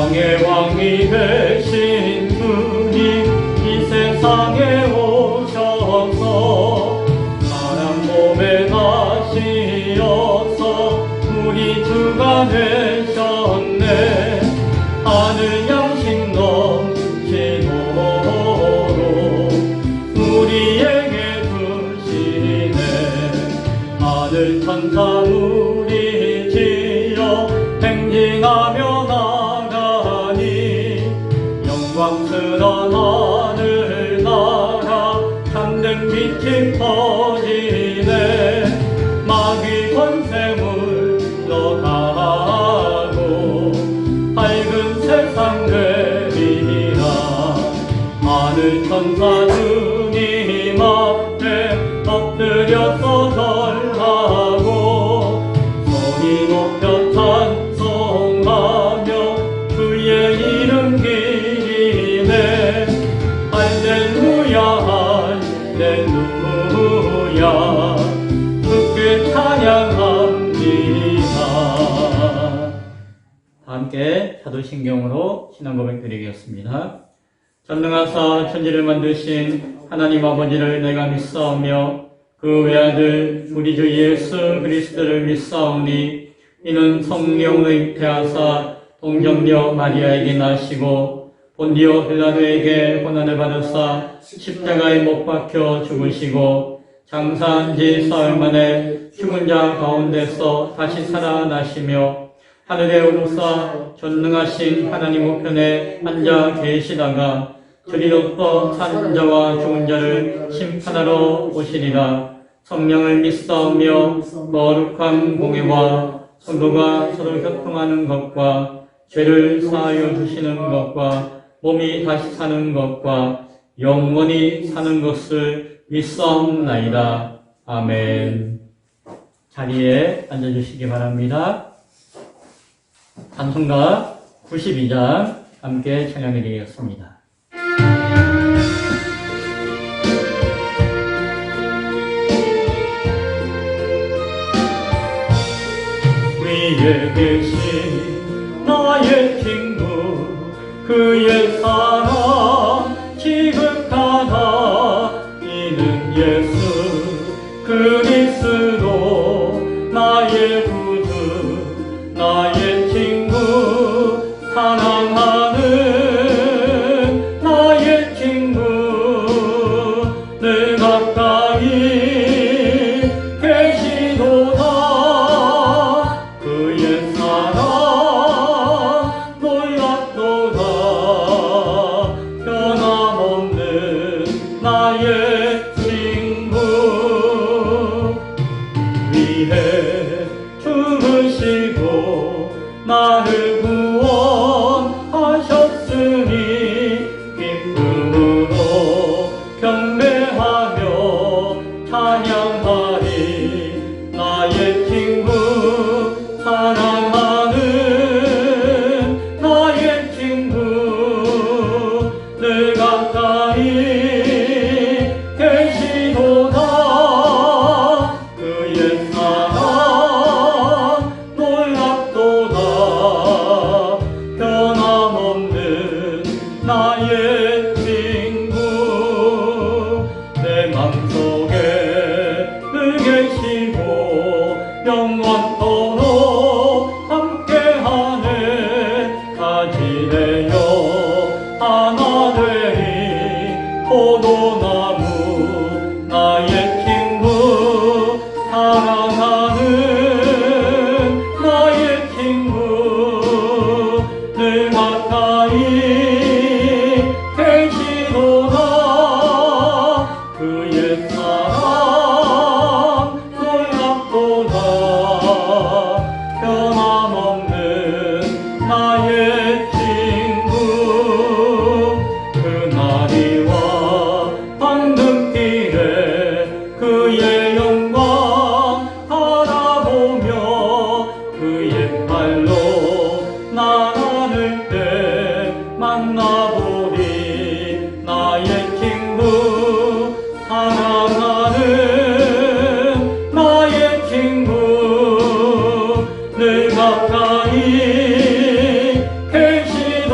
왕의 왕이 되신 분이 이 세상에 오셔서 사람 몸에 다시 어서 우리 주가 되셨네. 하늘 양식 넘치도록 우리에게 주시네. 하늘 천사 우리 지어 행진하며 나가니 영광스런 하늘나라 참된 빛이 퍼지네. 마귀 권세 물러가고 밝은 세상 되리라. 하늘 천사 주님 앞에 엎드려서 절하고 소리 높여 찬송하며 주의 이름 기리네. 할렐루야 할렐루야 주께 찬양합니다. 함께 사도신경으로 신앙 고백 드리겠습니다. 전능하사 천지를 만드신 하나님 아버지를 내가 믿사오며 그 외아들 우리 주 예수 그리스도를 믿사오니 이는 성령의 잉태하사 동정녀 마리아에게 나시고 본디오 빌라도에게 고난을 받으사 십자가에 못 박혀 죽으시고 장사한 지 사흘 만에 죽은 자 가운데서 다시 살아나시며 하늘에 오르사 전능하신 하나님 우편에 앉아 계시다가 저리로부터 산 자와 죽은 자를 심판하러 오시리라. 성령을 믿사오며 거룩한 공예와 성도가 서로 교통하는 것과 죄를 사하여 주시는 것과 몸이 다시 사는 것과 영원히 사는 것을 믿사옵나이다. 아멘. 자리에 앉아주시기 바랍니다. 찬송가 92장 함께 찬양드리겠습니다. 위에 계신 나의 친구 그의 사랑 지극하다. 이는 예수 그리스도 나의 구주 나의 친구 사랑하는 나의 친구 늘 가까이 계시도다. 그의 사랑 놀랍도다. 변함없는 나의 친구 위해 죽으시고 나를 구원하셨으니 기쁨으로 경배하며 찬양하리. 나의 친구 사랑하는 나의 친구 늘 가까이 계시도다. 그의 사랑 놀랍도다. 변함없는 나의 친구 내 맘속에 늘 계시고 영원토록 함께하네. 가지되어 하나 되리 포도나무 나의 친구 사랑하는 나의 친구 늘 가까이 계시도다. 그의 사랑 놀랍도다. 변함없는 나의 친구 그날이와 황금길에 그의 영광 바라보며 그의 발로 나를 때 만나보리. 나의 친구 사랑하는 나의 친구 늘 가까이 계시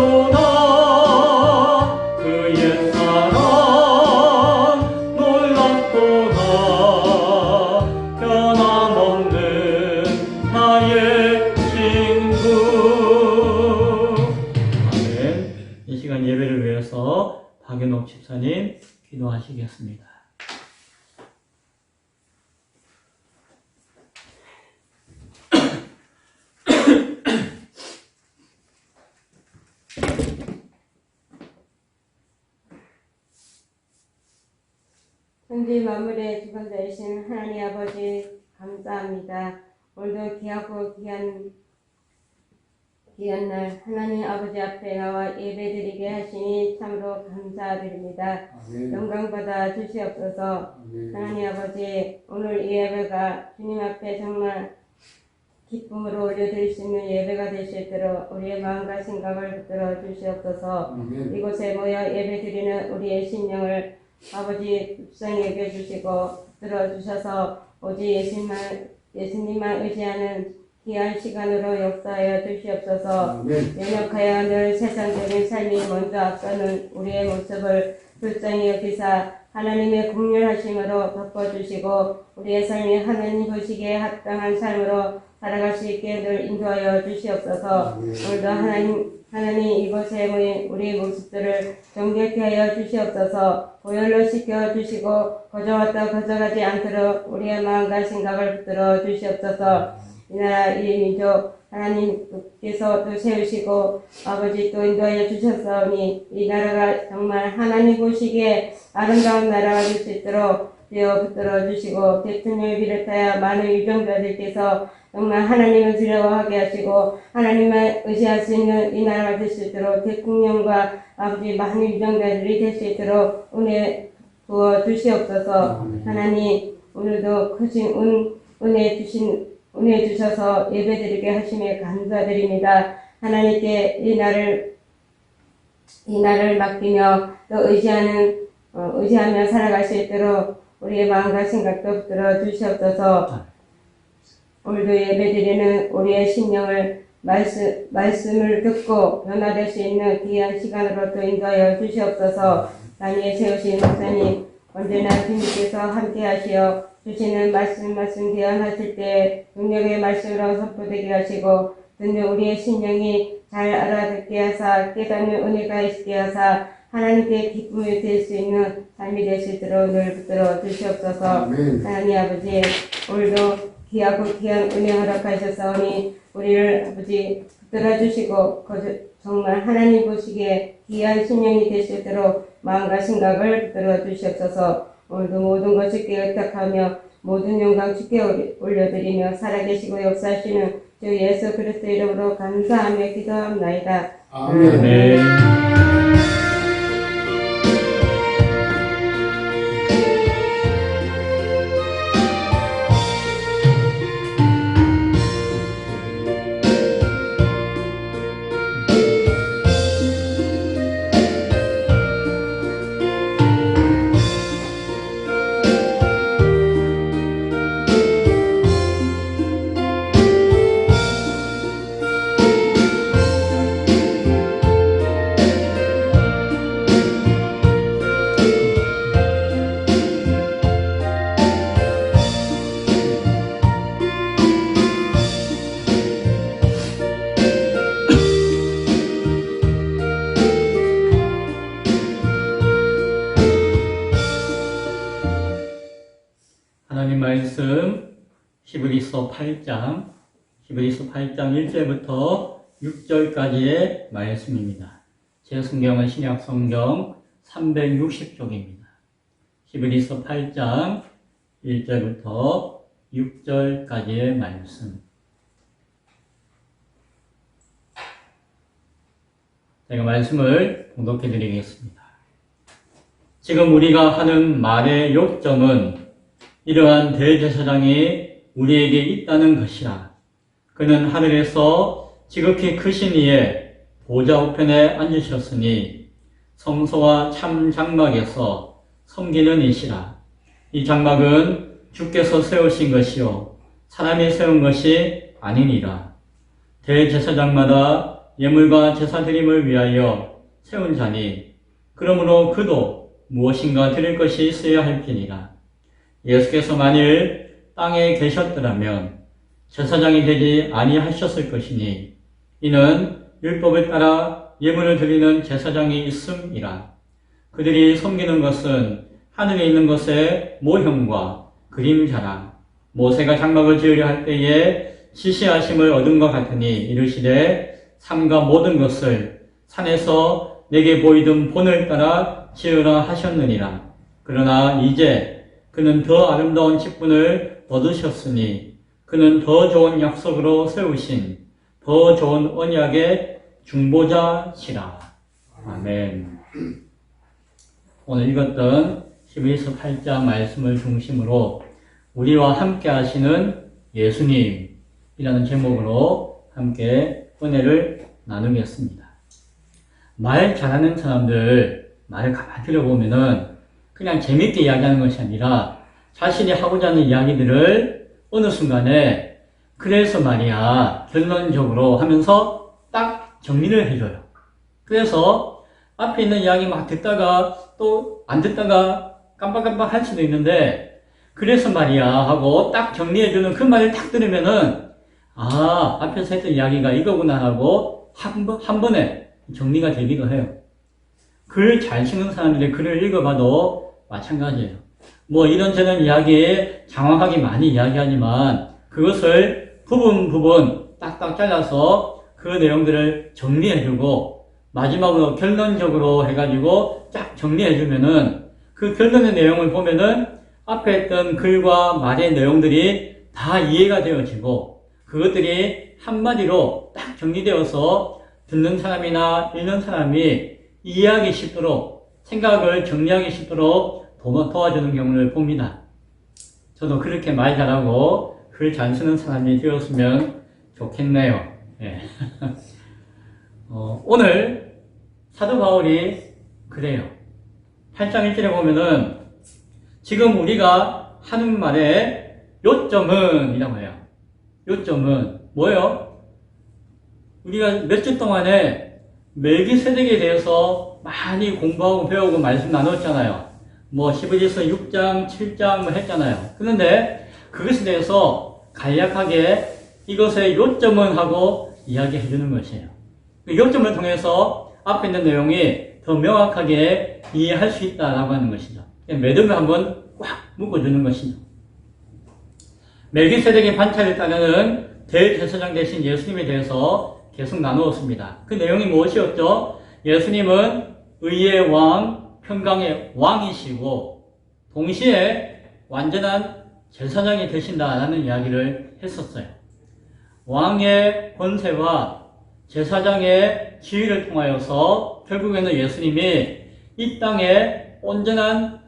박연옥 집사님 기도하시겠습니다. 천지 만물의 주관자이신 하나님 아버지 감사합니다. 오늘도 귀하고 귀한 날 하나님 아버지 앞에 나와 예배드리게 하시니 참으로 감사드립니다. 영광 받아 주시옵소서. 하나님 아버지, 오늘 이 예배가 주님 앞에 정말 기쁨으로 올려드릴 수 있는 예배가 될 수 있도록 우리의 마음과 생각을 붙들어 주시옵소서. 이곳에 모여 예배드리는 우리의 심령을 아버지 불쌍히 여겨주시고 들어주셔서 오직 예수님만 의지하는 귀한 시간으로 역사하여 주시옵소서. 연약하여 늘 세상적인 삶이 먼저 앞서는 우리의 모습을 불쌍히 여기사 하나님의 긍휼하심으로 덮어주시고 우리의 삶이 하나님 보시기에 합당한 삶으로 살아갈 수 있게 늘 인도하여 주시옵소서. 오늘도 하나님 이곳에 모인 우리 모습들을 정결케 하여 주시옵소서. 보혈로 씻겨주시고 거저왔다 거저가지 않도록 우리의 마음과 생각을 붙들어 주시옵소서. 이 나라 이 민족 하나님께서 또 세우시고 아버지 또 인도하여 주셨사오니 이 나라가 정말 하나님 보시기에 아름다운 나라가 될 수 있도록 되어 붙들어 주시고 대통령을 비롯하여 많은 유정자들께서 정말 하나님을 두려워하게 하시고 하나님을 의지할 수 있는 이 나라가 될 수 있도록 대통령과 아버지 많은 유정자들이 될 수 있도록 은혜 부어 주시옵소서. 하나님 오늘도 크신 은혜 주셔서 예배드리게 하심에 감사드립니다. 하나님께 이 날을 맡기며 또 의지하며 살아갈 수 있도록 우리의 마음과 생각도 붙들어 주시옵소서. 오늘도 예배드리는 우리의 심령을 말씀을 듣고 변화될 수 있는 귀한 시간으로 또 인도하여 주시옵소서. 단위에 세우신 목사님 언제나 주님께서 함께하시어 주시는 말씀 대언하실 때 능력의 말씀으로 선포되게 하시고 듣는 우리의 심령이 잘 알아듣게 하사 깨닫는 은혜가 있게 하사 하나님께 기쁨이 될 수 있는 삶이 될 수 있도록 늘 붙들어 주시옵소서. 하나님 아버지 오늘도 귀하고 귀한 은혜 허락하셨사오니 우리를 아버지 붙들어 주시고 정말 하나님 보시기에 귀한 심령이 될 수 있도록 마음과 생각을 붙들어 주시옵소서. 오늘도 모든 것을 깨끗하며 모든 영광 주께 올려드리며 살아계시고 역사하시는 주 예수 그리스도 이름으로 감사하며 기도합나이다. 아멘. 하나님 말씀 히브리서 8장 1절부터 6절까지의 말씀입니다. 제 성경은 신약 성경 360쪽입니다. 히브리서 8장 1절부터 6절까지의 말씀. 제가 말씀을 봉독해 드리겠습니다. 지금 우리가 하는 말의 요점은 이러한 대제사장이 우리에게 있다는 것이라. 그는 하늘에서 지극히 크신 이의 보좌 우편에 앉으셨으니 성소와 참 장막에서 섬기는 이시라. 이 장막은 주께서 세우신 것이요 사람이 세운 것이 아니니라. 대제사장마다 예물과 제사드림을 위하여 세운 자니 그러므로 그도 무엇인가 드릴 것이 있어야 할지니라. 예수께서 만일 땅에 계셨더라면 제사장이 되지 아니하셨을 것이니 이는 율법을 따라 예물을 드리는 제사장이 있음이라. 그들이 섬기는 것은 하늘에 있는 것의 모형과 그림자라. 모세가 장막을 지으려 할 때에 지시하심을 얻은 것 같으니 이르시되 삼가 모든 것을 산에서 내게 보이던 본을 따라 지으라 하셨느니라. 그러나 이제 그는 더 아름다운 직분을 얻으셨으니 그는 더 좋은 약속으로 세우신 더 좋은 언약의 중보자시라. 아멘. 오늘 읽었던 히브리서 8장 말씀을 중심으로 우리와 함께 하시는 예수님이라는 제목으로 함께 은혜를 나누겠습니다. 말 잘하는 사람들 말을 가만히 들어보면은 그냥 재밌게 이야기하는 것이 아니라 자신이 하고자 하는 이야기들을 어느 순간에 그래서 말이야 결론적으로 하면서 딱 정리를 해줘요. 그래서 앞에 있는 이야기 막 듣다가 또 안 듣다가 깜빡깜빡 할 수도 있는데 그래서 말이야 하고 딱 정리해주는 그 말을 딱 들으면은 아 앞에서 했던 이야기가 이거구나 하고 한 번에 정리가 되기도 해요. 글 잘 쓰는 사람들의 글을 읽어봐도 마찬가지예요. 뭐 이런저런 이야기에 장황하게 많이 이야기하지만 그것을 부분 딱딱 잘라서 그 내용들을 정리해주고 마지막으로 결론적으로 해가지고 쫙 정리해주면은 그 결론의 내용을 보면은 앞에 했던 글과 말의 내용들이 다 이해가 되어지고 그것들이 한마디로 딱 정리되어서 듣는 사람이나 읽는 사람이 이해하기 쉽도록 생각을 정리하기 쉽도록 도와주는 경우를 봅니다. 저도 그렇게 말 잘하고 글 잘 쓰는 사람이 되었으면 좋겠네요. 예. 오늘 사도 바울이 그래요. 8장 1절에 보면은 지금 우리가 하는 말의 요점은 이라고 해요. 요점은 뭐예요? 우리가 몇 주 동안에 멜기세덱에 대해서 많이 공부하고 배우고 말씀 나눴잖아요. 뭐 히브리서 6장, 7장 뭐 했잖아요. 그런데 그것에 대해서 간략하게 이것의 요점은 하고 이야기해 주는 것이에요. 그 요점을 통해서 앞에 있는 내용이 더 명확하게 이해할 수 있다라고 하는 것이죠. 매듭을 한번 꽉 묶어주는 것이죠. 멜기세덱의 반차를 따르는 대제사장 되신 예수님에 대해서 계속 나누었습니다. 그 내용이 무엇이었죠? 예수님은 의의 왕, 평강의 왕이시고 동시에 완전한 제사장이 되신다라는 이야기를 했었어요. 왕의 권세와 제사장의 지위를 통하여서 결국에는 예수님이 이 땅에 온전한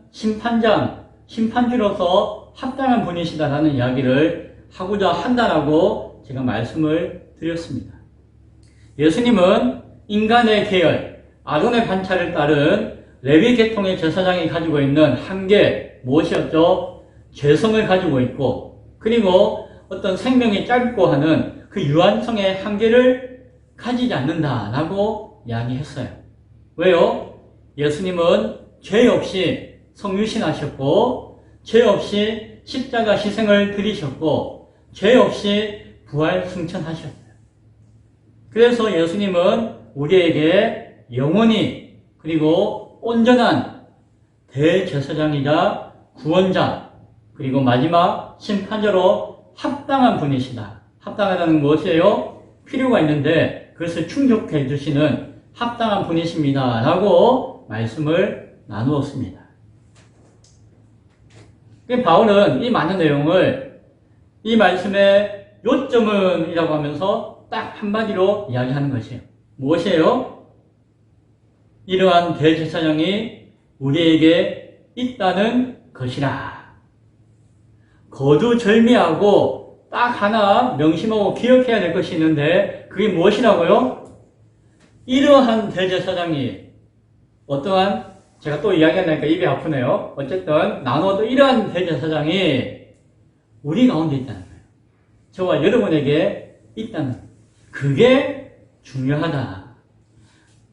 심판주로서 합당한 분이시다라는 이야기를 하고자 한다라고 제가 말씀을 드렸습니다. 예수님은 인간의 계열, 아론의 반차를 따른 레위 계통의 제사장이 가지고 있는 한계, 무엇이었죠? 죄성을 가지고 있고, 그리고 어떤 생명이 짧고 하는 그 유한성의 한계를 가지지 않는다라고 이야기했어요. 왜요? 예수님은 죄 없이 성육신하셨고, 죄 없이 십자가 희생을 드리셨고, 죄 없이 부활 승천하셨어요. 그래서 예수님은 우리에게 영원히 그리고 온전한 대제사장이자 구원자 그리고 마지막 심판자로 합당한 분이시다. 합당하다는 무엇이에요? 필요가 있는데 그것을 충족해 주시는 합당한 분이십니다. 라고 말씀을 나누었습니다. 바울은 이 많은 내용을 이 말씀의 요점은 이라고 하면서 딱 한마디로 이야기하는 것이에요. 무엇이에요? 이러한 대제사장이 우리에게 있다는 것이라. 거두절미하고 딱 하나 명심하고 기억해야 될 것이 있는데 그게 무엇이라고요? 이러한 대제사장이 어떠한 제가 또 이야기하니까 입이 아프네요. 어쨌든 나눠도 이러한 대제사장이 우리 가운데 있다는 거예요. 저와 여러분에게 있다는 거예요. 그게 중요하다.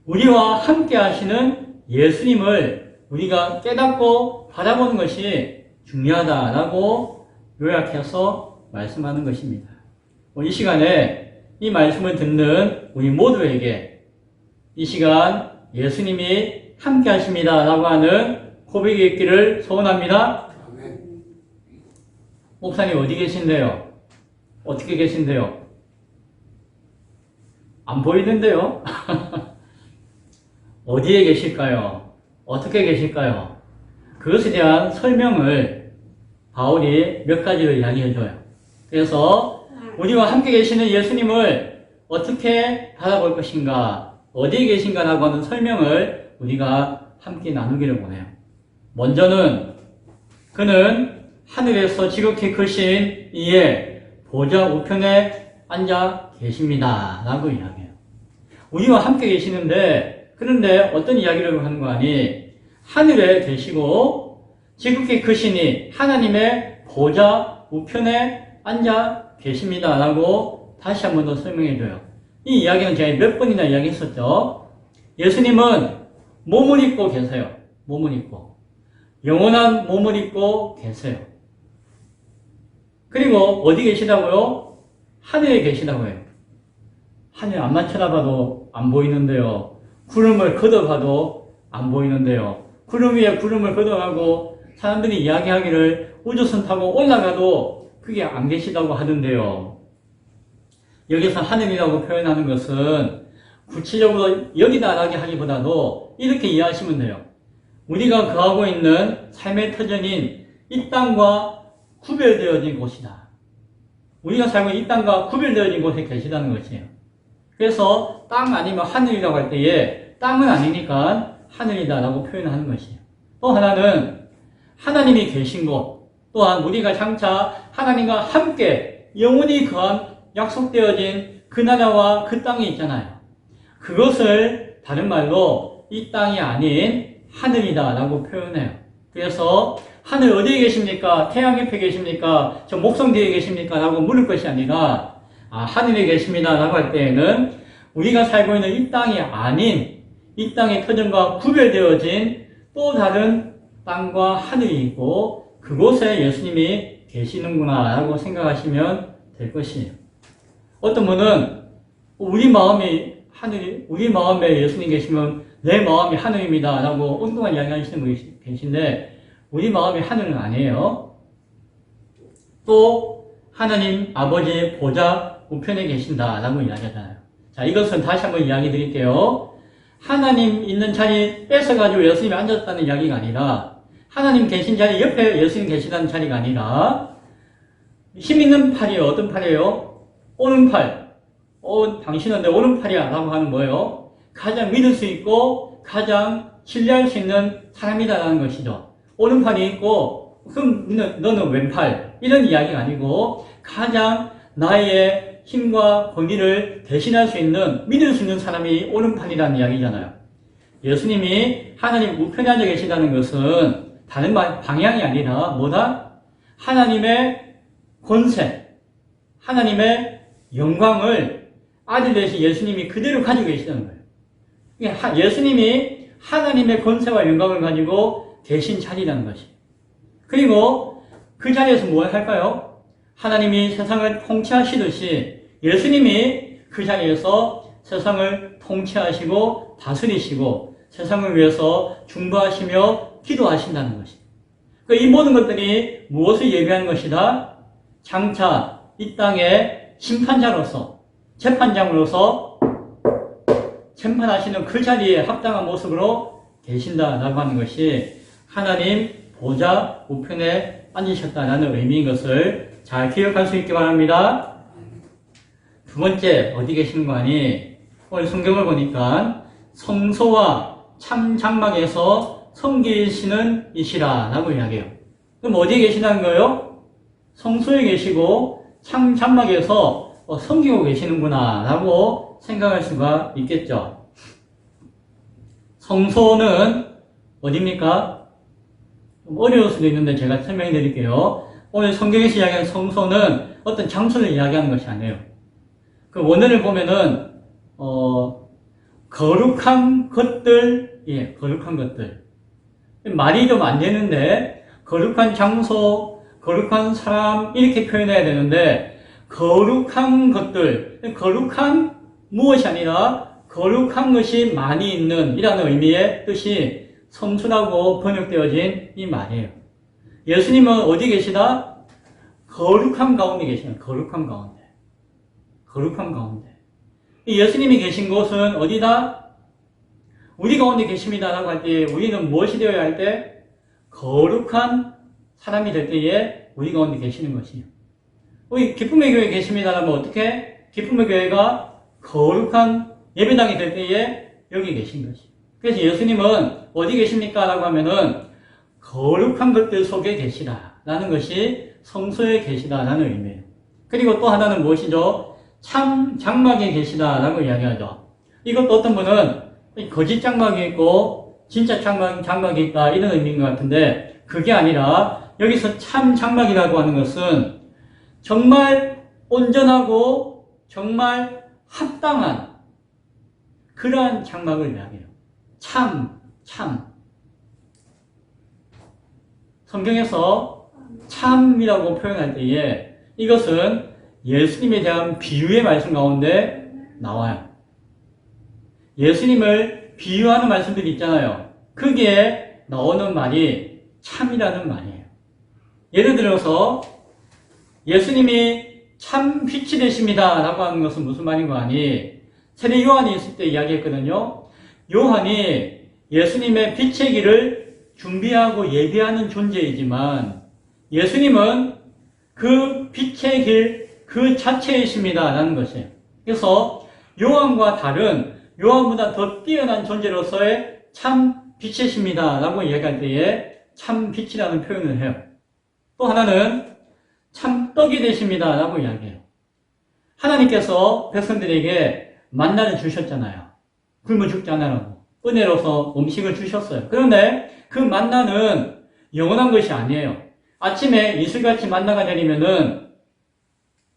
우리와 함께 하시는 예수님을 우리가 깨닫고 바라보는 것이 중요하다라고 요약해서 말씀하는 것입니다. 이 시간에 이 말씀을 듣는 우리 모두에게 이 시간 예수님이 함께 하십니다. 라고 하는 고백이 있기를 소원합니다. 목사님 어디 계신데요? 어떻게 계신데요? 안 보이는데요? 어디에 계실까요? 어떻게 계실까요? 그것에 대한 설명을 바울이 몇 가지로 이야기해줘요. 그래서 우리와 함께 계시는 예수님을 어떻게 바라볼 것인가, 어디에 계신가라고 하는 설명을 우리가 함께 나누기를 원해요. 먼저는 그는 하늘에서 지극히 크신 이의 보좌 우편에 앉아 계십니다. 라고 이야기해요. 우리와 함께 계시는데, 그런데 어떤 이야기를 하는 거 아니? 하늘에 계시고 지극히 크시니 하나님의 보좌 우편에 앉아 계십니다. 라고 다시 한 번 더 설명해줘요. 이 이야기는 제가 몇 번이나 이야기했었죠. 예수님은 몸을 입고 계세요. 몸을 입고. 영원한 몸을 입고 계세요. 그리고 어디 계시다고요? 하늘에 계시다고요. 하늘 앞만 쳐다봐도 안 보이는데요. 구름을 걷어가도 안 보이는데요. 구름 위에 구름을 걷어가고 사람들이 이야기하기를 우주선 타고 올라가도 그게 안 계시다고 하던데요. 여기서 하늘이라고 표현하는 것은 구체적으로 여기다라고 하기보다도 이렇게 이해하시면 돼요. 우리가 거하고 있는 삶의 터전인 이 땅과 구별되어진 곳이다. 우리가 살고 있는 이 땅과 구별되어진 곳에 계시다는 것이에요. 그래서 땅 아니면 하늘이라고 할 때에 땅은 아니니까 하늘이다라고 표현하는 것이에요. 또 하나는 하나님이 계신 곳, 또한 우리가 장차 하나님과 함께 영원히 거한 약속되어진 그 나라와 그 땅이 있잖아요. 그것을 다른 말로 이 땅이 아닌 하늘이다라고 표현해요. 그래서 하늘 어디에 계십니까? 태양 옆에 계십니까? 저 목성 뒤에 계십니까? 라고 물을 것이 아니라 하늘에 계십니다 라고 할 때에는 우리가 살고 있는 이 땅이 아닌 이 땅의 터전과 구별되어진 또 다른 땅과 하늘이 있고 그곳에 예수님이 계시는구나 라고 생각하시면 될 것이에요. 어떤 분은 우리 마음에 예수님 계시면 내 마음이 하늘입니다 라고 엉뚱한 이야기 하시는 분이 계신데 우리 마음이 하늘은 아니에요. 또 하나님 아버지의 보좌 우편에 계신다라고 이야기하잖아요. 자, 이것은 다시 한번 이야기 드릴게요. 하나님 있는 자리 뺏어가지고 예수님이 앉았다는 이야기가 아니라 하나님 계신 자리 옆에 예수님 계시다는 자리가 아니라 힘 있는 팔이에요. 어떤 팔이에요? 오른팔. 당신은 내 오른팔이야 라고 하는 거예요. 가장 믿을 수 있고 가장 신뢰할 수 있는 사람이다라는 것이죠. 오른팔이 있고 그럼 너는 왼팔 이런 이야기가 아니고 가장 나의 힘과 권위를 대신할 수 있는 믿을 수 있는 사람이 오른팔이라는 이야기잖아요. 예수님이 하나님 우편에 앉아 계시다는 것은 다른 방향이 아니라 뭐다? 하나님의 권세, 하나님의 영광을 아들 되신 예수님이 그대로 가지고 계시다는 거예요. 예수님이 하나님의 권세와 영광을 가지고 계신 자리라는 것이. 그리고 그 자리에서 뭘 할까요? 하나님이 세상을 통치하시듯이 예수님이 그 자리에서 세상을 통치하시고 다스리시고 세상을 위해서 중보하시며 기도하신다는 것이. 이 모든 것들이 무엇을 예비하는 것이다? 장차 이 땅의 심판자로서 재판장으로서 재판하시는 그 자리에 합당한 모습으로 계신다라고 하는 것이 하나님 보좌 우편에 앉으셨다라는 의미인 것을 잘 기억할 수 있기 바랍니다. 두 번째, 어디 계시는 거 아니? 오늘 성경을 보니까 성소와 참 장막에서 섬기시는 이시라 라고 이야기해요. 그럼 어디에 계시다는 거예요? 성소에 계시고 참 장막에서 섬기고 계시는구나 라고 생각할 수가 있겠죠. 성소는 어디입니까? 좀 어려울 수도 있는데 제가 설명해 드릴게요. 오늘 성경에서 이야기하는 성소는 어떤 장소를 이야기하는 것이 아니에요. 그 원어를 보면은 거룩한 것들, 거룩한 것들. 말이 좀 안 되는데 거룩한 장소, 거룩한 사람 이렇게 표현해야 되는데 거룩한 것들, 거룩한 무엇이 아니라 거룩한 것이 많이 있는 이라는 의미의 뜻이 성수라고 번역되어진 이 말이에요. 예수님은 어디 계시다? 거룩한 가운데 계시다. 거룩한 가운데. 거룩한 가운데. 이 예수님이 계신 곳은 어디다? 우리 가운데 계십니다라고 할 때 우리는 무엇이 되어야 할 때? 거룩한 사람이 될 때에 우리 가운데 계시는 것이에요. 우리 기쁨의 교회에 계십니다라면 어떻게? 기쁨의 교회가 거룩한 예배당이 될 때에 여기 계신 것이에요. 그래서 예수님은 어디 계십니까? 라고 하면은 거룩한 것들 속에 계시다 라는 것이 성소에 계시다 라는 의미예요. 그리고 또 하나는 무엇이죠? 참 장막에 계시다 라고 이야기하죠. 이것도 어떤 분은 거짓 장막이 있고 진짜 장막이 있다 이런 의미인 것 같은데 그게 아니라 여기서 참 장막이라고 하는 것은 정말 온전하고 정말 합당한 그러한 장막을 이야기해요. 참. 성경에서 참이라고 표현할 때에 이것은 예수님에 대한 비유의 말씀 가운데 나와요. 예수님을 비유하는 말씀들이 있잖아요. 거기에 나오는 말이 참이라는 말이에요. 예를 들어서 예수님이 참 빛이 되십니다 라고 하는 것은 무슨 말인 거 아니? 세례 요한이 있을 때 이야기했거든요. 요한이 예수님의 빛의 길을 준비하고 예비하는 존재이지만 예수님은 그 빛의 길 그 자체이십니다 라는 것이에요. 그래서 요한과 다른 요한보다 더 뛰어난 존재로서의 참 빛이십니다 라고 이야기할 때에 참 빛이라는 표현을 해요. 또 하나는 참 떡이 되십니다 라고 이야기해요. 하나님께서 백성들에게 만나를 주셨잖아요. 굶어 죽지 않으라고 은혜로서 음식을 주셨어요. 그런데 그 만나는 영원한 것이 아니에요. 아침에 이슬같이 만나가 내리면은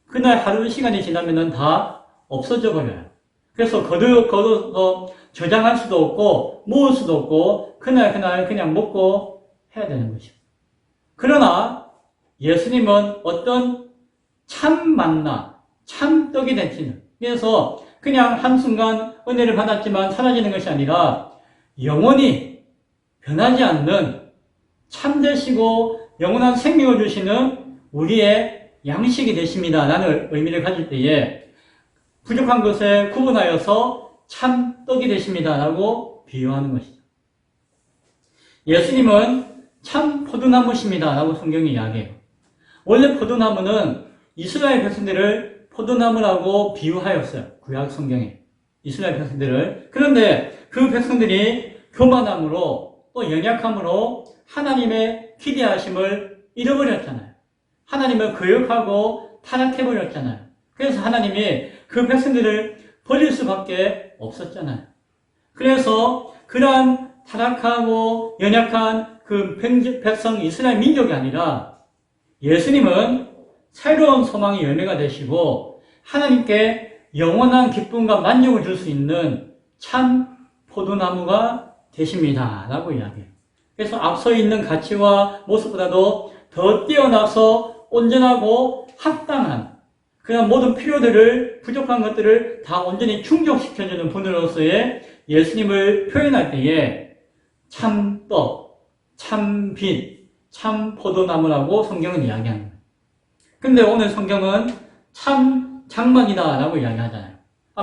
그날 하루 시간이 지나면은 다 없어져 버려요. 그래서 거둬서 저장할 수도 없고 모을 수도 없고 그날 그냥 먹고 해야 되는 것이죠. 그러나 예수님은 어떤 참 만나, 참 떡이 되시는, 그래서 그냥 한순간 은혜를 받았지만 사라지는 것이 아니라 영원히 변하지 않는 참되시고 영원한 생명을 주시는 우리의 양식이 되십니다 라는 의미를 가질 때에 부족한 것을 구분하여서 참 떡이 되십니다 라고 비유하는 것이죠. 예수님은 참 포도나무십니다 라고 성경이 이야기해요. 원래 포도나무는 이스라엘 백성들을 포도나무라고 비유하였어요. 구약 성경에. 이스라엘 백성들을. 그런데 그 백성들이 교만함으로 또 연약함으로 하나님의 기대하심을 잃어버렸잖아요. 하나님을 거역하고 타락해버렸잖아요. 그래서 하나님이 그 백성들을 버릴 수밖에 없었잖아요. 그래서 그러한 타락하고 연약한 그 백성 이스라엘 민족이 아니라 예수님은 새로운 소망의 열매가 되시고 하나님께 영원한 기쁨과 만족을 줄 수 있는 참 포도나무가 되십니다 라고 이야기해요. 그래서 앞서 있는 가치와 모습보다도 더 뛰어나서 온전하고 합당한 그런 모든 필요들을 부족한 것들을 다 온전히 충족시켜주는 분으로서의 예수님을 표현할 때에 참떡, 참빛, 참 포도나무라고 성경은 이야기합니다. 근데 오늘 성경은 참 장막이다 라고 이야기하잖아요.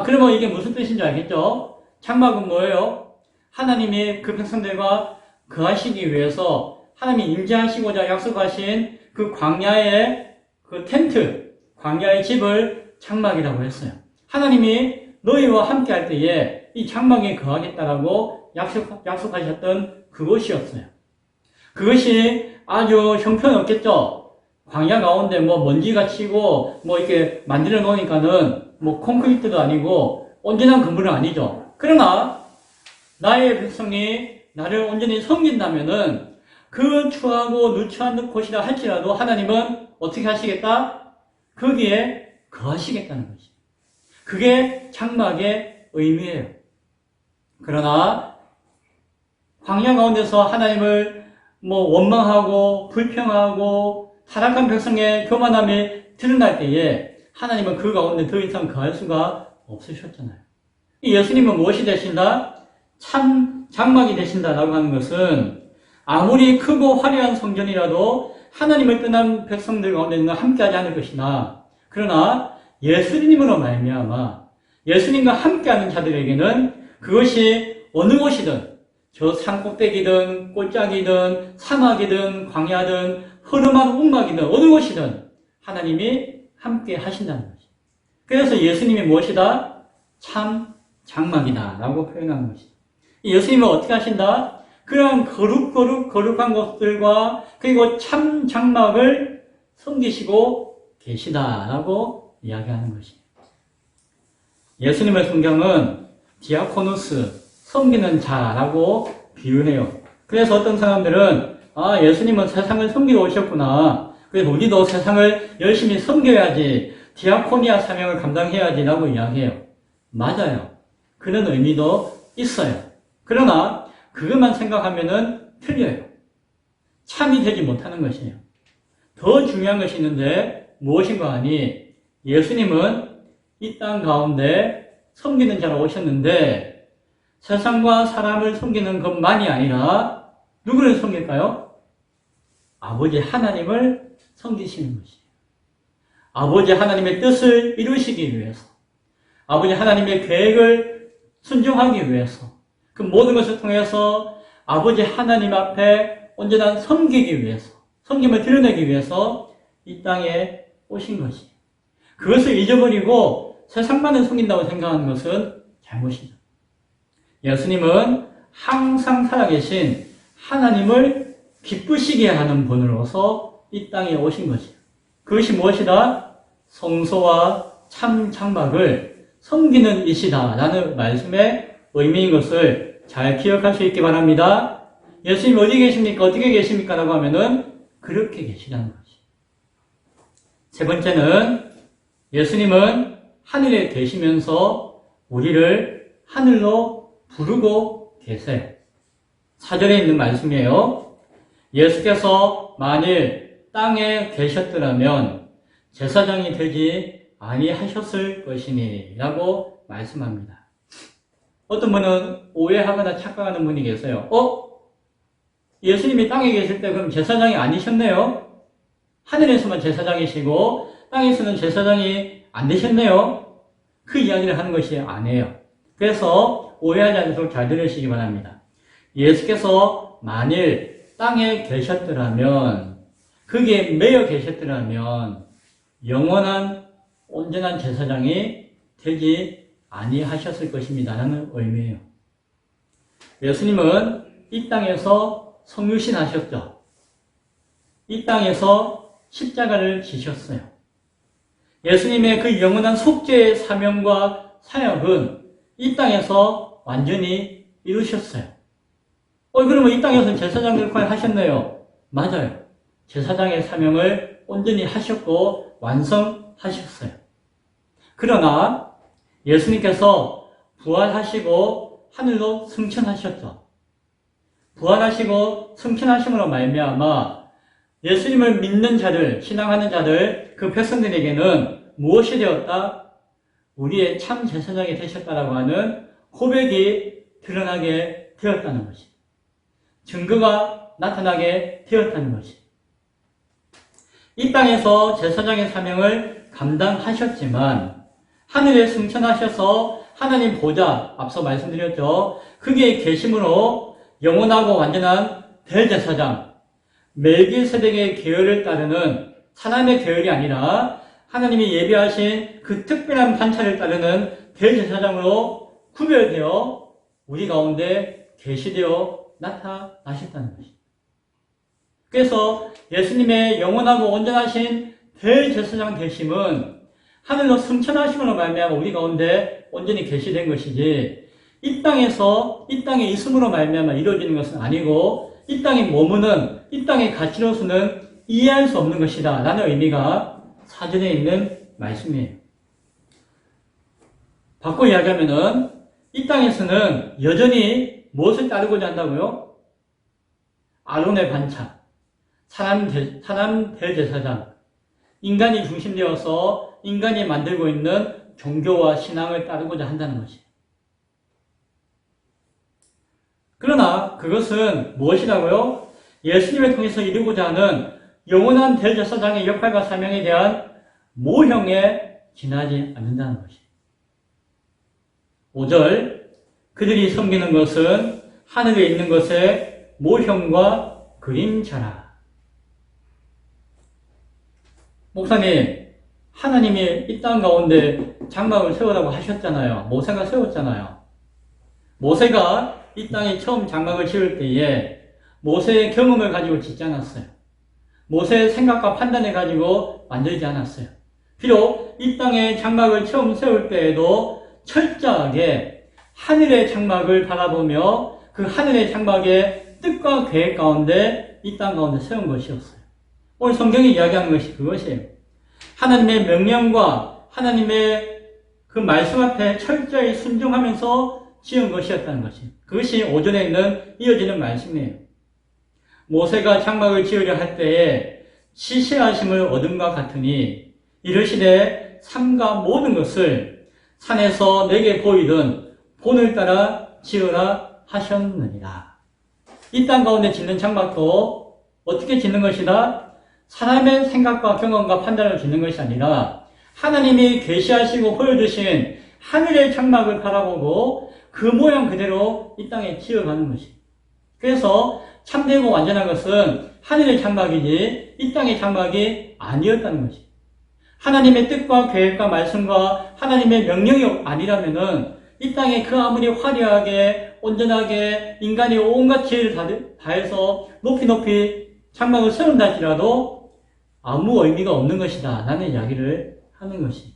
그러면 이게 무슨 뜻인지 알겠죠? 장막은 뭐예요? 하나님이 그 백성들과 거하시기 위해서 하나님이 임재하시고자 약속하신 그 광야의 그 텐트, 광야의 집을 장막이라고 했어요. 하나님이 너희와 함께 할 때에 이 장막에 거하겠다라고 약속하셨던 그곳이었어요. 그것이 아주 형편없겠죠? 광야 가운데 먼지가 치고 이렇게 만들어 놓으니까는 콘크리트도 아니고 온전한 건물은 아니죠. 그러나 나의 백성이 나를 온전히 섬긴다면은 그 추하고 누추한 곳이라 할지라도 하나님은 어떻게 하시겠다? 거기에 거하시겠다는 것이. 그게 장막의 의미예요. 그러나 광야 가운데서 하나님을 원망하고 불평하고 타락한 백성의 교만함이 드러날 때에 하나님은 그 가운데 더 이상 거할 수가 없으셨잖아요. 이 예수님은 무엇이 되신다? 참 장막이 되신다라고 하는 것은 아무리 크고 화려한 성전이라도 하나님을 떠난 백성들 가운데는 함께하지 않을 것이나 그러나 예수님으로 말미암아 예수님과 함께하는 자들에게는 그것이 어느 곳이든 저 산꼭대기든 골짜기든 사막이든 광야든 흐름한 움막이든 어느 곳이든 하나님이 함께 하신다는 것이죠. 그래서 예수님이 무엇이다? 참 장막이다 라고 표현하는 것이죠. 예수님은 어떻게 하신다? 그런 거룩한 것들과 그리고 참 장막을 섬기시고 계시다라고 이야기하는 것이에요. 예수님의 성경은 디아코누스, 섬기는 자라고 비유해요. 그래서 어떤 사람들은 예수님은 세상을 섬기러 오셨구나. 그래서 우리도 세상을 열심히 섬겨야지, 디아코니아 사명을 감당해야지라고 이야기해요. 맞아요. 그런 의미도 있어요. 그러나 그것만 생각하면은 틀려요. 참이 되지 못하는 것이에요. 더 중요한 것이 있는데 무엇인가 하니 예수님은 이 땅 가운데 섬기는 자로 오셨는데 세상과 사람을 섬기는 것만이 아니라 누구를 섬길까요? 아버지 하나님을 섬기시는 것이에요. 아버지 하나님의 뜻을 이루시기 위해서 아버지 하나님의 계획을 순종하기 위해서 그 모든 것을 통해서 아버지 하나님 앞에 언제나 섬기기 위해서 섬김을 드러내기 위해서 이 땅에 오신 것이에요. 그것을 잊어버리고 세상만을 섬긴다고 생각하는 것은 잘못이죠. 예수님은 항상 살아계신 하나님을 기쁘시게 하는 분으로서 이 땅에 오신 것이에요. 그것이 무엇이다? 성소와 참 장막을 섬기는 이시다 라는 말씀의 의미인 것을 잘 기억할 수 있기 바랍니다. 예수님 어디 계십니까? 어떻게 계십니까? 라고 하면은 그렇게 계시다는 것이에요. 세 번째는 예수님은 하늘에 계시면서 우리를 하늘로 부르고 계세요. 4절에 있는 말씀이에요. 예수께서 만일 땅에 계셨더라면 제사장이 되지 아니하셨을 것이니 라고 말씀합니다. 어떤 분은 오해하거나 착각하는 분이 계세요. 예수님이 땅에 계실 때 그럼 제사장이 아니셨네요? 하늘에서만 제사장이시고 땅에서는 제사장이 안 되셨네요? 그 이야기를 하는 것이 아니에요. 그래서 오해하지 않도록 잘 들으시기 바랍니다. 예수께서 만일 땅에 계셨더라면, 거기에 매여 계셨더라면 영원한 온전한 제사장이 되지 아니하셨을 것입니다 라는 의미예요. 예수님은 이 땅에서 성육신 하셨죠. 이 땅에서 십자가를 지셨어요. 예수님의 그 영원한 속죄의 사명과 사역은 이 땅에서 완전히 이루셨어요. 그러면 이 땅에서는 제사장 역할을 하셨네요. 맞아요. 제사장의 사명을 온전히 하셨고 완성하셨어요. 그러나 예수님께서 부활하시고 하늘로 승천하셨죠. 부활하시고 승천하심으로 말미암아 예수님을 믿는 자들, 신앙하는 자들, 그 백성들에게는 무엇이 되었다? 우리의 참 제사장이 되셨다라고 하는 고백이 드러나게 되었다는 것이, 증거가 나타나게 되었다는 것이. 이 땅에서 제사장의 사명을 감당하셨지만 하늘에 승천하셔서 하나님 보좌, 앞서 말씀드렸죠. 거기에 계심으로 영원하고 완전한 대제사장, 멜기세덱의 계율을 따르는 사람의 계율이 아니라 하나님이 예비하신 그 특별한 반차를 따르는 대제사장으로 구별되어 우리 가운데 계시되어 나타나셨다는 것입니다. 그래서 예수님의 영원하고 온전하신 대제사장 되심은 하늘로 승천하심으로 말미암아 우리 가운데 온전히 계시된 것이지, 이 땅에 있음으로 말미암아 이루어지는 것은 아니고, 이 땅에 머무는, 이 땅의 가치로서는 이해할 수 없는 것이다 라는 의미가 사전에 있는 말씀이에요. 바꿔 이야기하면은 이 땅에서는 여전히 무엇을 따르고자 한다고요? 아론의 반차, 사람 대제사장, 인간이 중심되어서 인간이 만들고 있는 종교와 신앙을 따르고자 한다는 것이에요. 그러나 그것은 무엇이라고요? 예수님을 통해서 이루고자 하는 영원한 대제사장의 역할과 사명에 대한 모형에 지나지 않는다는 것이에요. 5절, 그들이 섬기는 것은 하늘에 있는 것의 모형과 그림자라. 목사님, 하나님이 이 땅 가운데 장막을 세우라고 하셨잖아요. 모세가 세웠잖아요. 모세가 이 땅에 처음 장막을 지을 때에 모세의 경험을 가지고 짓지 않았어요. 모세의 생각과 판단을 가지고 만들지 않았어요. 비록 이 땅에 장막을 처음 세울 때에도 철저하게 하늘의 장막을 바라보며 그 하늘의 장막의 뜻과 계획 가운데 이 땅 가운데 세운 것이었어요. 오늘 성경이 이야기하는 것이 그것이에요. 하나님의 명령과 하나님의 그 말씀 앞에 철저히 순종하면서 지은 것이었다는 것이에요. 그것이 5절에 있는 이어지는 말씀이에요. 모세가 장막을 지으려 할 때에 지시하심을 얻음과 같으니 이르시되 삼가 모든 것을 산에서 내게 보이던 본을 따라 지으라 하셨느니라. 이 땅 가운데 짓는 장막도 어떻게 짓는 것이다? 사람의 생각과 경험과 판단을 짓는 것이 아니라 하나님이 계시하시고 보여주신 하늘의 장막을 바라보고 그 모양 그대로 이 땅에 지어가는 것이에요. 그래서 참되고 완전한 것은 하늘의 장막이지 이 땅의 장막이 아니었다는 것이에요. 하나님의 뜻과 계획과 말씀과 하나님의 명령이 아니라면은 이 땅에 그 아무리 화려하게 온전하게 인간이 온갖 지혜를 다해서 높이 장막을 세운다 할지라도 아무 의미가 없는 것이다 라는 이야기를 하는 것이.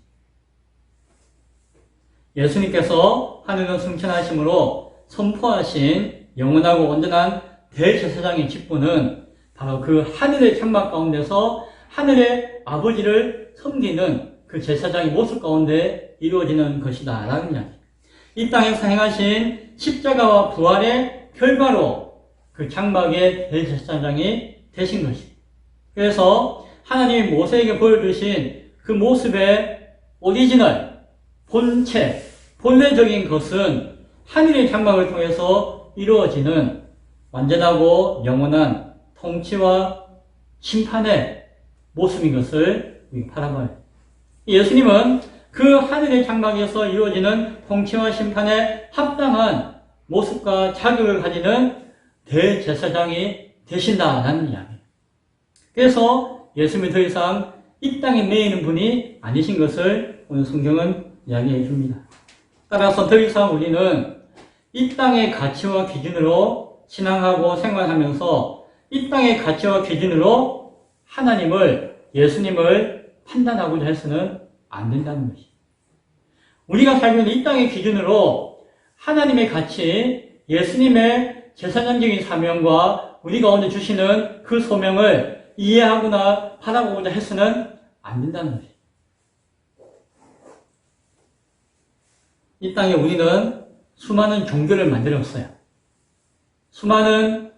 예수님께서 하늘을 승천하심으로 선포하신 영원하고 온전한 대제사장의 직분은 바로 그 하늘의 장막 가운데서 하늘의 아버지를 섬기는 그 제사장의 모습 가운데 이루어지는 것이다 라는 이야기. 이 땅에서 행하신 십자가와 부활의 결과로 그 장막의 대제사장이 되신 것이. 그래서 하나님이 모세에게 보여주신 그 모습의 오리지널, 본체, 본래적인 것은 하늘의 장막을 통해서 이루어지는 완전하고 영원한 통치와 심판의 모습인 것을 바라봐요. 예수님은 그 하늘의 장막에서 이루어지는 통치와 심판에 합당한 모습과 자격을 가지는 대제사장이 되신다는 이야기예요. 그래서 예수님이 더 이상 이 땅에 매이는 분이 아니신 것을 오늘 성경은 이야기해 줍니다. 따라서 더 이상 우리는 이 땅의 가치와 기준으로 신앙하고 생활하면서 이 땅의 가치와 기준으로 하나님을, 예수님을 판단하고자 해서는 안 된다는 것이죠. 우리가 살고 있는 이 땅의 기준으로 하나님의 가치, 예수님의 제사장적인 사명과 우리가 오늘 주시는 그 소명을 이해하거나 바라보고자 해서는 안 된다는 것이죠. 이 땅에 우리는 수많은 종교를 만들었어요. 수많은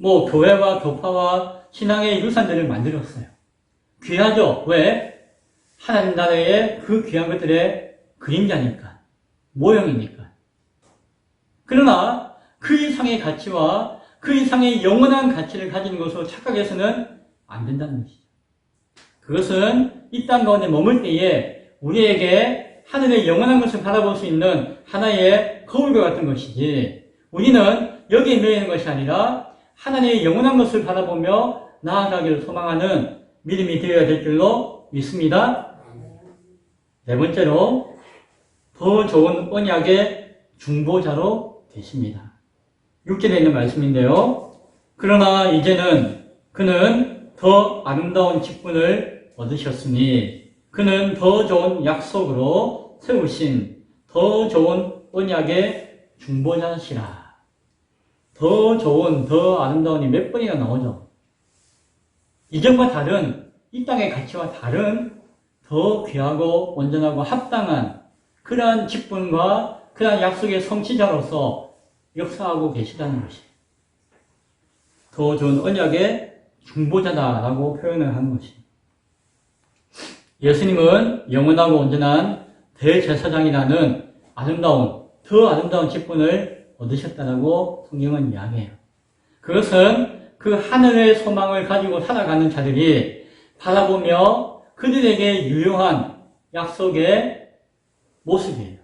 교회와 교파와 신앙의 유산들을 만들었어요. 귀하죠? 왜? 하나님 나라의 그 귀한 것들의 그림자니까, 모형이니까. 그러나 그 이상의 가치와 그 이상의 영원한 가치를 가지는 것으로 착각해서는 안 된다는 것이죠. 그것은 이 땅 가운데 머물 때에 우리에게 하늘의 영원한 것을 바라볼 수 있는 하나의 거울과 같은 것이지, 우리는 여기에 매이는 것이 아니라 하나님의 영원한 것을 바라보며 나아가기를 소망하는 믿음이 되어야 될 줄로 믿습니다. 네 번째로, 더 좋은 언약의 중보자로 되십니다. 6절에 있는 말씀인데요. 그러나 이제는 그는 더 아름다운 직분을 얻으셨으니 그는 더 좋은 약속으로 세우신 더 좋은 언약의 중보자시라. 더 좋은, 더 아름다운이 몇 번이나 나오죠. 이전과 다른, 이 땅의 가치와 다른 더 귀하고 온전하고 합당한 그러한 직분과 그러한 약속의 성취자로서 역사하고 계시다는 것이 더 좋은 언약의 중보자다라고 표현을 하는 것이. 예수님은 영원하고 온전한 대제사장이라는 더 아름다운 직분을 얻으셨다라고 성경은 이야기해요. 그것은 그 하늘의 소망을 가지고 살아가는 자들이 바라보며 그들에게 유효한 약속의 모습이에요.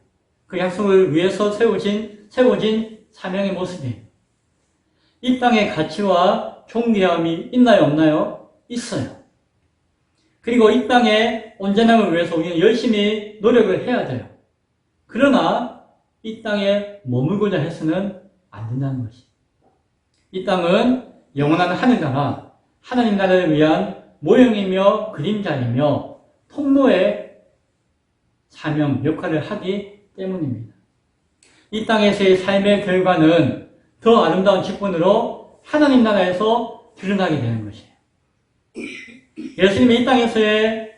그 약속을 위해서 세워진 사명의 모습이에요. 이 땅의 가치와 존귀함이 있나요, 없나요? 있어요. 그리고 이 땅의 온전함을 위해서 우리는 열심히 노력을 해야 돼요. 그러나 이 땅에 머물고자 해서는 안 된다는 것이. 이 땅은 영원한 하늘나라, 하나님 나라를 위한 모형이며 그림자이며 통로의 사명, 역할을 하기 때문입니다. 이 땅에서의 삶의 결과는 더 아름다운 직분으로 하나님 나라에서 드러나게 되는 것이에요. 예수님이 이 땅에서의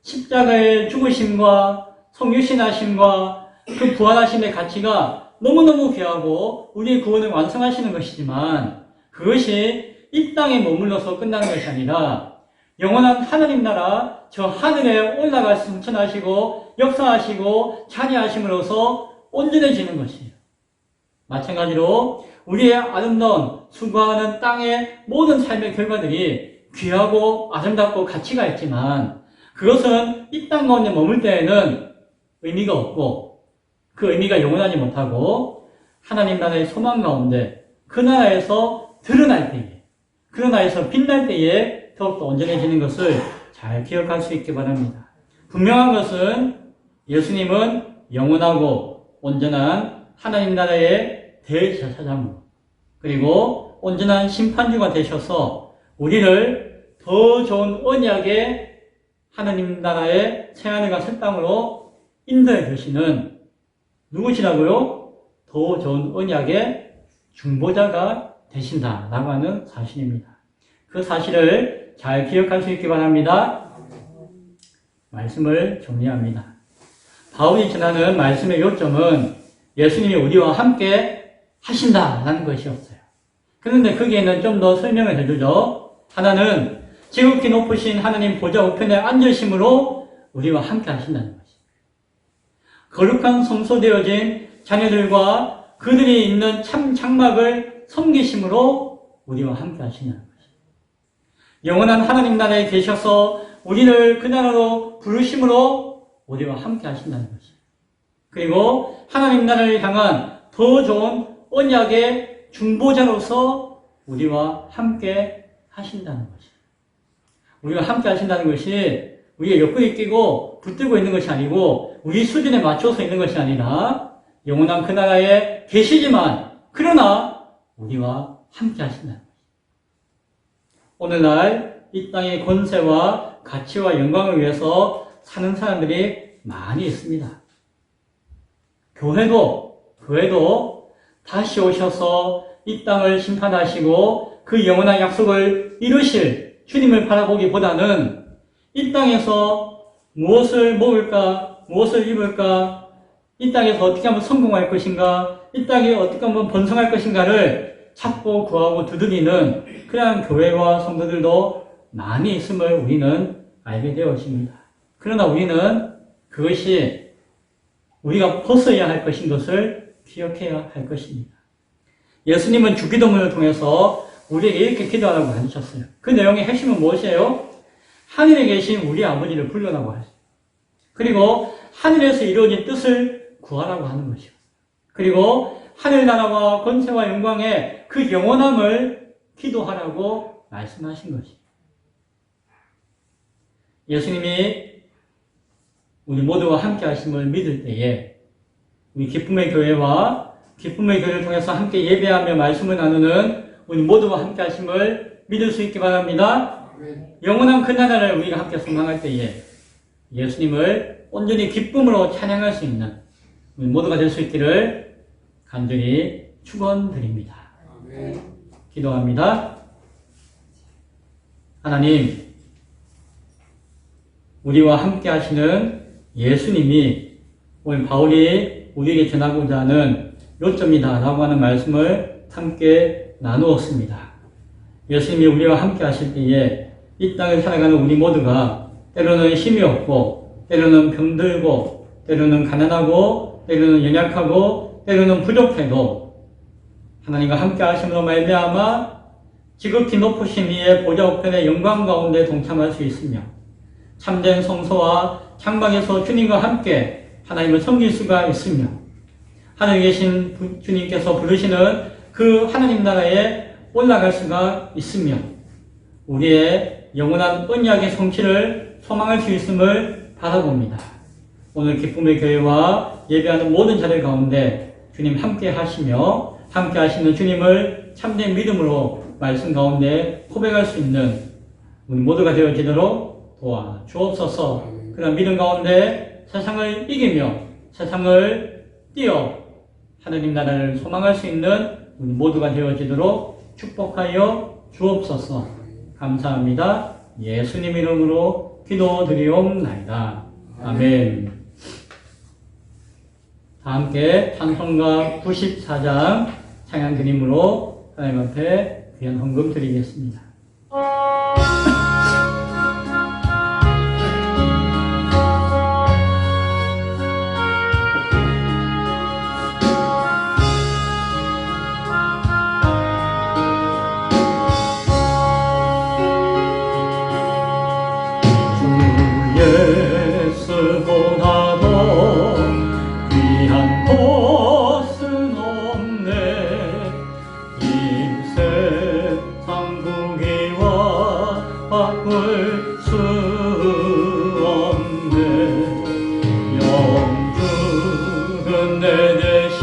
십자가의 죽으심과 성육신하심과 그 부활하심의 가치가 너무너무 귀하고 우리의 구원을 완성하시는 것이지만 그것이 이 땅에 머물러서 끝나는 것이 아니라 영원한 하나님 나라 저 하늘에 올라가서 승천하시고 역사하시고 자리하심으로써 온전해지는 것이에요. 마찬가지로 우리의 아름다운 수고하는 땅의 모든 삶의 결과들이 귀하고 아름답고 가치가 있지만 그것은 이 땅 가운데 머물 때에는 의미가 없고 그 의미가 영원하지 못하고 하나님 나라의 소망 가운데 그 나라에서 드러날 때에 그 나라에서 빛날 때에 더욱더 온전해지는 것을 잘 기억할 수 있기 바랍니다. 분명한 것은 예수님은 영원하고 온전한 하나님 나라의 대제사장으로 그리고 온전한 심판주가 되셔서 우리를 더 좋은 언약의 하나님 나라의 새하늘과 새 땅으로 인도해 주시는 누구시라고요? 더 좋은 언약의 중보자가 되신다라고 하는 사실입니다. 그 사실을 잘 기억할 수 있기 바랍니다. 말씀을 정리합니다. 바울이 전하는 말씀의 요점은 예수님이 우리와 함께 하신다라는 것이었어요. 그런데 거기에는 좀 더 설명을 해주죠. 하나는 지극히 높으신 하나님 보좌 우편에 앉으심으로 우리와 함께 하신다는 것입니다. 거룩한 성소되어진 자녀들과 그들이 있는 참 장막을 섬기심으로 우리와 함께 하신다는 것입니다. 영원한 하나님 나라에 계셔서 우리를 그 나라로 부르심으로 우리와 함께 하신다는 것입니다. 그리고 하나님 나라를 향한 더 좋은 언약의 중보자로서 우리와 함께 하신다는 것입니다. 우리가 함께 하신다는 것이 우리가 옆구리 끼고 붙들고 있는 것이 아니고 우리 수준에 맞춰서 있는 것이 아니라 영원한 그 나라에 계시지만 그러나 우리와 함께 하신다는 것입니다. 오늘날 이 땅의 권세와 가치와 영광을 위해서 사는 사람들이 많이 있습니다. 교회도 다시 오셔서 이 땅을 심판하시고 그 영원한 약속을 이루실 주님을 바라보기보다는 이 땅에서 무엇을 먹을까, 무엇을 입을까, 이 땅에서 어떻게 하면 성공할 것인가, 이 땅에 어떻게 하면 번성할 것인가를 찾고 구하고 두드리는 그러한 교회와 성도들도 많이 있음을 우리는 알게 되었습니다. 그러나 우리는 그것이 우리가 벗어야 할 것인 것을 기억해야 할 것입니다. 예수님은 주기도문을 통해서 우리에게 이렇게 기도하라고 하셨어요. 그 내용의 핵심은 무엇이에요? 하늘에 계신 우리 아버지를 불러라고 하셨어요. 그리고 하늘에서 이루어진 뜻을 구하라고 하는 것이요. 그리고 하늘나라와 권세와 영광의 그 영원함을 기도하라고 말씀하신 것이요. 예수님이 우리 모두와 함께 하심을 믿을 때에 우리 기쁨의 교회와 기쁨의 교회를 통해서 함께 예배하며 말씀을 나누는 우리 모두와 함께 하심을 믿을 수 있기 바랍니다. 영원한 그 나라를 우리가 함께 소망할 때에 예수님을 온전히 기쁨으로 찬양할 수 있는 우리 모두가 될 수 있기를 간절히 축원드립니다. 기도합니다. 하나님, 우리와 함께 하시는 예수님이 오늘 바울이 우리에게 전하고자 하는 요점이다 라고 하는 말씀을 함께 나누었습니다. 예수님이 우리와 함께 하실 때에 이 땅을 살아가는 우리 모두가 때로는 힘이 없고 때로는 병들고 때로는 가난하고 때로는 연약하고 때로는 부족해도 하나님과 함께 하심으로 말미암아 지극히 높으신 이의 보좌 우편의 영광 가운데 동참할 수 있으며 참된 성소와 장막에서 주님과 함께 하나님을 섬길 수가 있으며 하늘에 계신 주님께서 부르시는 그 하나님 나라에 올라갈 수가 있으며 우리의 영원한 언약의 성취를 소망할 수 있음을 바라봅니다. 오늘 기쁨의 교회와 예배하는 모든 자들 가운데 주님 함께 하시며 함께 하시는 주님을 참된 믿음으로 말씀 가운데 고백할 수 있는 우리 모두가 되어지도록 도와주옵소서. 그런 믿음 가운데 세상을 이기며 세상을 뛰어 하나님 나라를 소망할 수 있는 우리 모두가 되어지도록 축복하여 주옵소서. 감사합니다. 예수님 이름으로 기도드리옵나이다. 아멘. 다 함께 찬송가 94장 찬양 드림으로 하나님 앞에 귀한 헌금 드리겠습니다. 예수보다도 귀한 곳은 없네. 이 세상 부귀와 바꿀 수 없네. 영주는 내 대신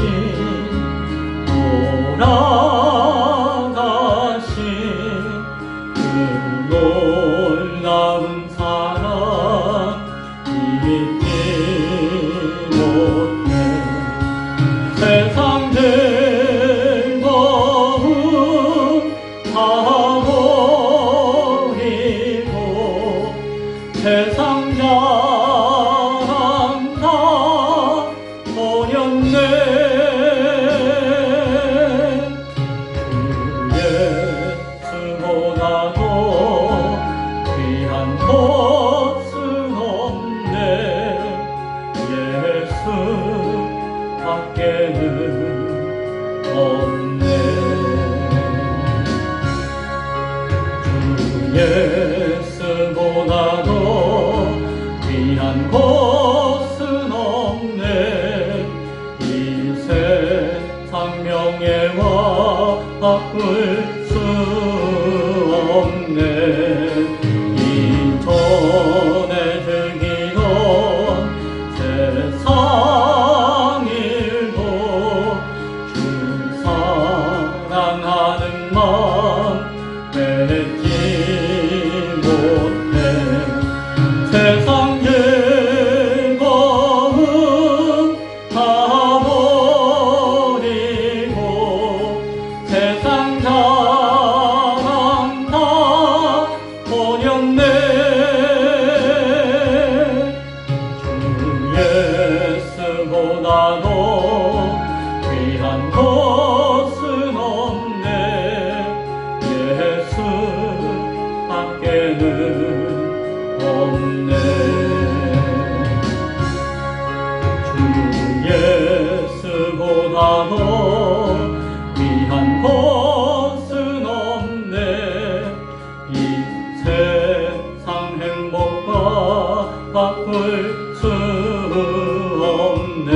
돌아가신 그 놀라운 사랑 잊지 못해. 세상 즐거움 다 버리고 세상 자랑 다 버렸네. 그 예수보다도 귀한 것은 없네. 예수 밖에는 없네. 주 예수보다도 귀한 것은 없네. 이 세상 명예와 바꿀 수 없네. 이전에 즐기던 세상 일도 주 사랑하는 마음 맺지 못해. 세상 즐거움 다 버리고 세상 자랑 다 버렸네. 주 예수보다도 귀한 것은 없네. 예수 밖에는 없네. 주 예수보다도 귀한 것은 없네. 이 세상 행복과 바꿀 수 없네.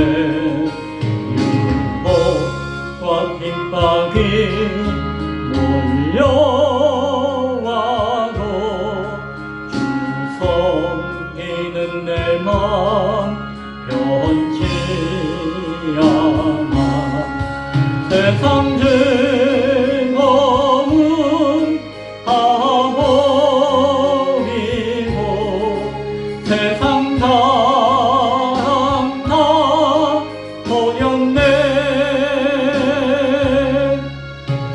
유혹과 핍박이 몰려와도 주 섬기는 내 맘 변치 않아. 세상 즐거움 다 버리고 세상 자랑 다 버렸네.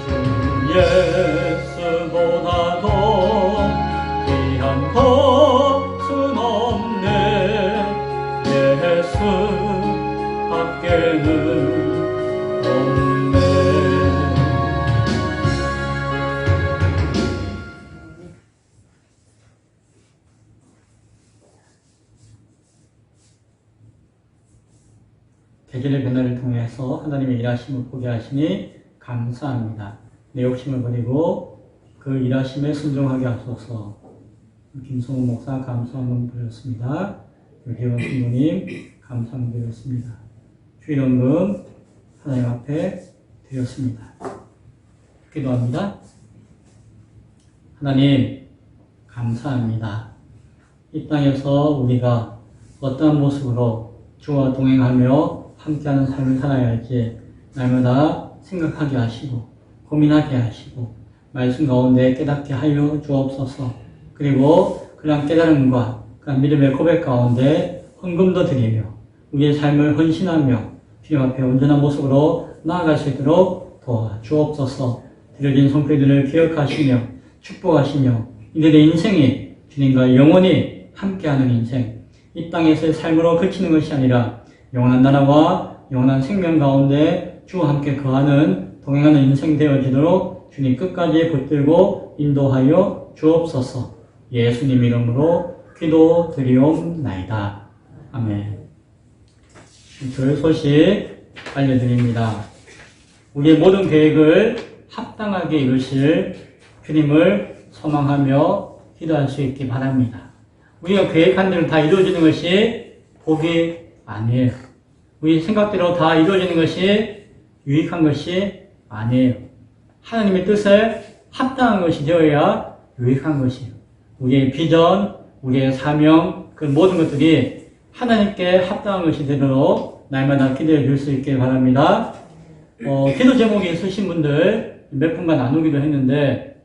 주 예수보다도 귀한 것은 없네. 예수 밖에는 없네. 계절의 변화를 통해서 하나님의 일하심을 보게 하시니 감사합니다. 내 욕심을 버리고 그 일하심에 순종하게 하소서. 김성훈 목사 감사함을 드렸습니다. 유기원 신부님 감사함을 드렸습니다. 주일원금 하나님 앞에 드렸습니다. 기도합니다. 하나님 감사합니다. 이 땅에서 우리가 어떠한 모습으로 주와 동행하며 함께하는 삶을 살아야 할지 날마다 생각하게 하시고 고민하게 하시고 말씀 가운데 깨닫게 하여 주옵소서. 그리고 그런 깨달음과 그런 믿음의 고백 가운데 헌금도 드리며 우리의 삶을 헌신하며 주님 앞에 온전한 모습으로 나아갈 수 있도록 도와주옵소서. 드려진 손길들을 기억하시며 축복하시며 이들의 인생이 주님과 영원히 함께하는 인생, 이 땅에서의 삶으로 그치는 것이 아니라 영원한 나라와 영원한 생명 가운데 주와 함께 거하는 동행하는 인생 되어지도록 주님 끝까지 붙들고 인도하여 주옵소서. 예수님 이름으로 기도드리옵나이다. 아멘. 좋은 소식 알려드립니다. 우리의 모든 계획을 합당하게 이루실 주님을 소망하며 기도할 수 있기 바랍니다. 우리가 계획한 대로 다 이루어지는 것이 복이 아니에요. 우리 생각대로 다 이루어지는 것이 유익한 것이 아니에요. 하나님의 뜻에 합당한 것이 되어야 유익한 것이에요. 우리의 비전, 우리의 사명, 그 모든 것들이 하나님께 합당한 것이 되도록 날마다 기도해 줄 수 있길 바랍니다. 기도 제목이 있으신 분들 몇 분간 나누기도 했는데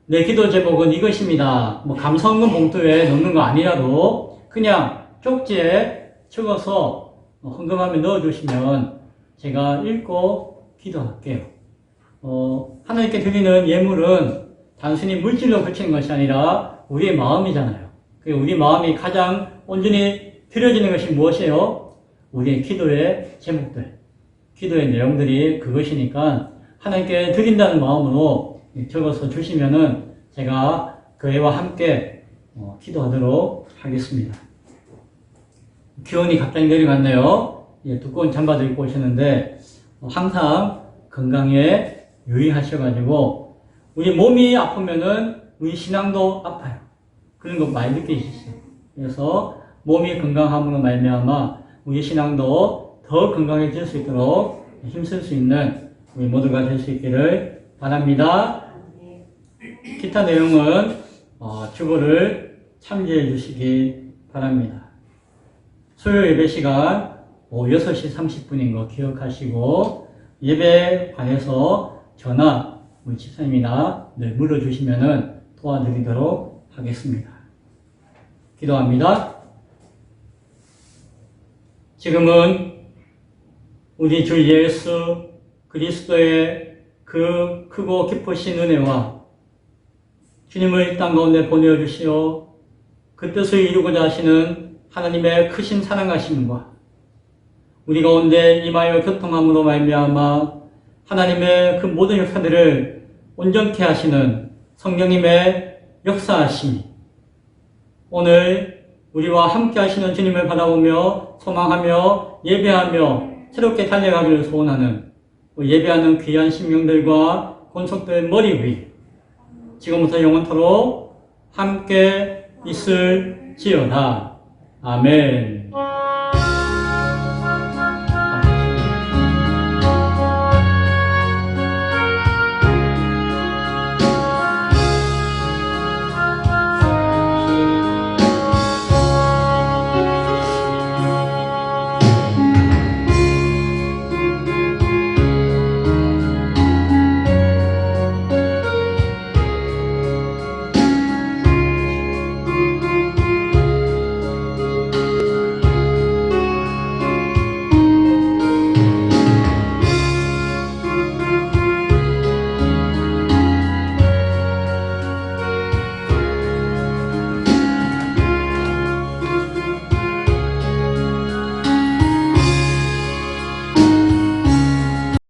내 기도 제목은 이것입니다. 감사헌금 봉투에 넣는 거 아니라도 그냥 쪽지에 적어서 헌금함에 넣어주시면 제가 읽고 기도할게요. 하나님께 드리는 예물은 단순히 물질로 그치는 것이 아니라 우리의 마음이잖아요. 우리 마음이 가장 온전히 드려지는 것이 무엇이에요? 우리의 기도의 제목들, 기도의 내용들이 그것이니까 하나님께 드린다는 마음으로 적어서 주시면은 제가 그 애와 함께 기도하도록 하겠습니다. 기온이 갑자기 내려갔네요. 두꺼운 잠바도 입고 오셨는데 항상 건강에 유의하셔가지고 우리 몸이 아프면은 우리 신앙도 아파요. 그런 거 많이 느끼시죠. 그래서 몸이 건강함으로 말미암아 우리 신앙도 더 건강해질 수 있도록 힘쓸 수 있는 우리 모두가 될 수 있기를 바랍니다. 기타 내용은 주보를 참조해 주시기 바랍니다. 수요일 예배 시간 오후 6시 30분인 거 기억하시고 예배관에서 전화 우리 집사님이나 늘 물어주시면 도와드리도록 하겠습니다. 기도합니다. 지금은 우리 주 예수 그리스도의 그 크고 깊으신 은혜와 주님을 이 땅 가운데 보내주시어 그 뜻을 이루고자 하시는 하나님의 크신 사랑하심과 우리 가운데 임하여 교통함으로 말미암아 하나님의 그 모든 역사들을 온전케 하시는 성령님의 역사하심이 오늘 우리와 함께 하시는 주님을 바라보며 소망하며 예배하며 새롭게 달려가기를 소원하는 예배하는 귀한 심령들과 권속들 머리 위 지금부터 영원토록 함께 있을지어다. 아멘.